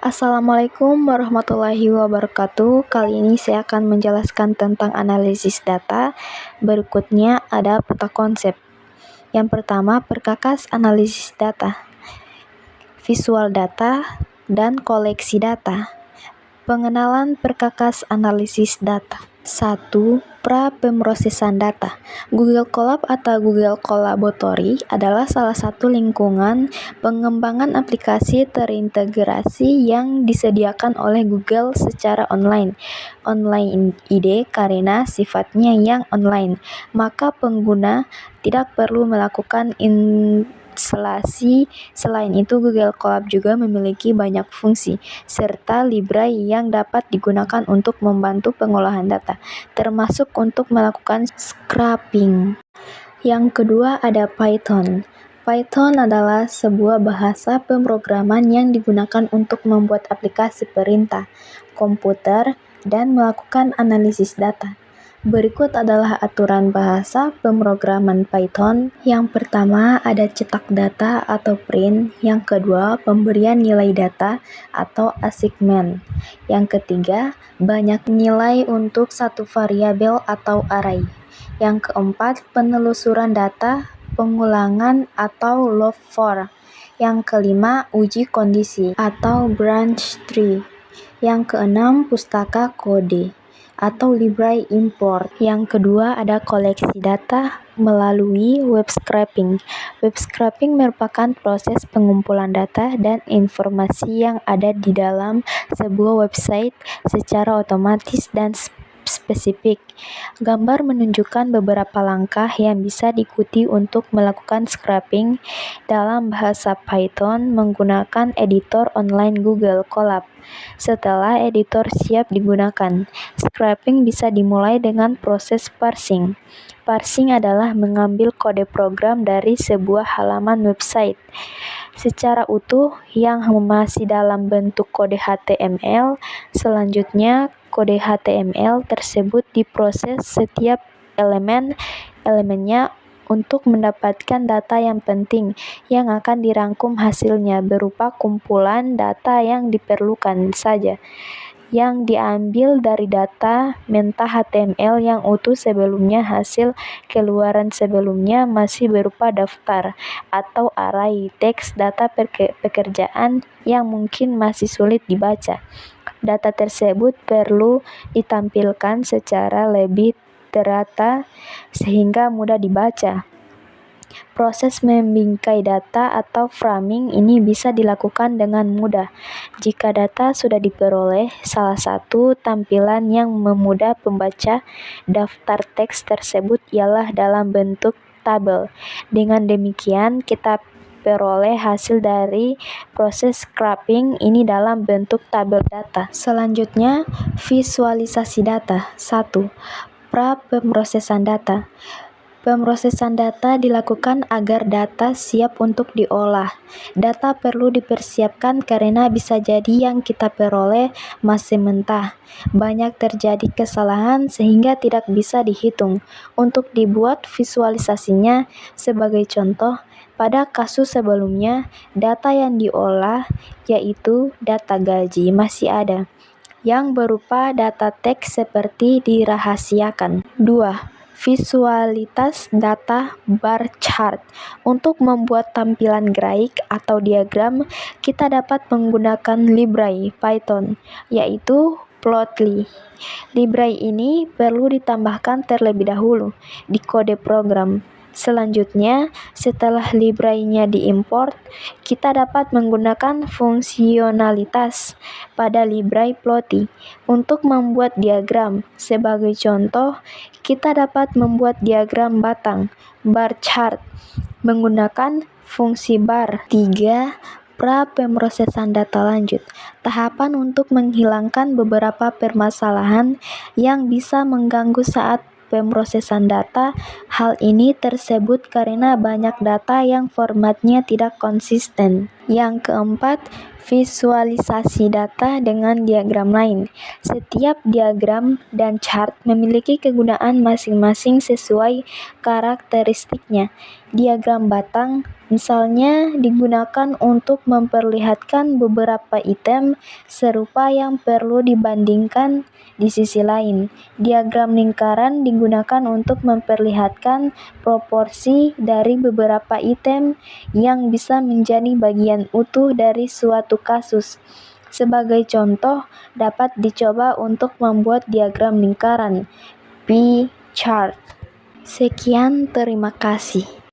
Assalamualaikum warahmatullahi wabarakatuh. Kali ini saya akan menjelaskan tentang analisis data. Berikutnya ada peta konsep. Yang pertama, perkakas analisis data, visual data, dan koleksi data. Pengenalan perkakas analisis data. 1. Pra-pemrosesan data. Google Colab atau Google Colaboratory adalah salah satu lingkungan pengembangan aplikasi terintegrasi yang disediakan oleh Google secara online. Online ide karena sifatnya yang online, maka pengguna tidak perlu melakukan instalasi. Selain itu, Google Colab juga memiliki banyak fungsi serta library yang dapat digunakan untuk membantu pengolahan data, termasuk untuk melakukan scraping. Yang kedua ada Python. Python adalah sebuah bahasa pemrograman yang digunakan untuk membuat aplikasi perintah komputer dan melakukan analisis data. Berikut adalah aturan bahasa pemrograman Python. Yang pertama ada cetak data atau print. Yang kedua pemberian nilai data atau assignment. Yang ketiga banyak nilai untuk satu variabel atau array. Yang keempat penelusuran data, pengulangan atau loop for. Yang kelima uji kondisi atau branch tree. Yang keenam pustaka kode atau library import. Yang kedua ada koleksi data melalui web scraping. Web scraping merupakan proses pengumpulan data dan informasi yang ada di dalam sebuah website secara otomatis dan spesifik. Gambar menunjukkan beberapa langkah yang bisa diikuti untuk melakukan scraping dalam bahasa Python menggunakan editor online Google Colab. Setelah editor siap digunakan, scraping bisa dimulai dengan proses parsing. Parsing adalah mengambil kode program dari sebuah halaman website secara utuh yang masih dalam bentuk kode HTML. Selanjutnya, kode HTML tersebut diproses setiap elemennya untuk mendapatkan data yang penting yang akan dirangkum hasilnya berupa kumpulan data yang diperlukan saja yang diambil dari data meta HTML yang utuh sebelumnya. Hasil keluaran sebelumnya masih berupa daftar atau array teks data pekerjaan yang mungkin masih sulit dibaca. Data tersebut perlu ditampilkan secara lebih terata sehingga mudah dibaca. Proses membingkai data atau framing ini bisa dilakukan dengan mudah. Jika data sudah diperoleh, salah satu tampilan yang memudah pembaca daftar teks tersebut ialah dalam bentuk tabel. Dengan demikian, kita peroleh hasil dari proses scraping ini dalam bentuk tabel data. Selanjutnya, visualisasi data. 1. Pra-pemrosesan data. Pemrosesan data dilakukan agar data siap untuk diolah. Data perlu dipersiapkan karena bisa jadi yang kita peroleh masih mentah. Banyak terjadi kesalahan sehingga tidak bisa dihitung. Untuk dibuat visualisasinya, sebagai contoh, pada kasus sebelumnya, data yang diolah, yaitu data gaji, masih ada, yang berupa data teks seperti dirahasiakan. 2. Visualitas data bar chart. Untuk membuat tampilan grafik atau diagram, kita dapat menggunakan library Python, yaitu Plotly. Library ini perlu ditambahkan terlebih dahulu di kode program. Selanjutnya, setelah library-nya diimport, kita dapat menggunakan fungsionalitas pada library Plotly untuk membuat diagram. Sebagai contoh, kita dapat membuat diagram batang, bar chart, menggunakan fungsi bar. 3. Pra-pemrosesan data lanjut. Tahapan untuk menghilangkan beberapa permasalahan yang bisa mengganggu saat pemrosesan data. Hal ini tersebut karena banyak data yang formatnya tidak konsisten. Yang keempat, visualisasi data dengan diagram lain. Setiap diagram dan chart memiliki kegunaan masing-masing sesuai karakteristiknya. Diagram batang, misalnya, digunakan untuk memperlihatkan beberapa item serupa yang perlu dibandingkan di sisi lain. Diagram lingkaran digunakan untuk memperlihatkan proporsi dari beberapa item yang bisa menjadi bagian utuh dari suatu kasus. Sebagai contoh, dapat dicoba untuk membuat diagram lingkaran, pie chart. Sekian, terima kasih.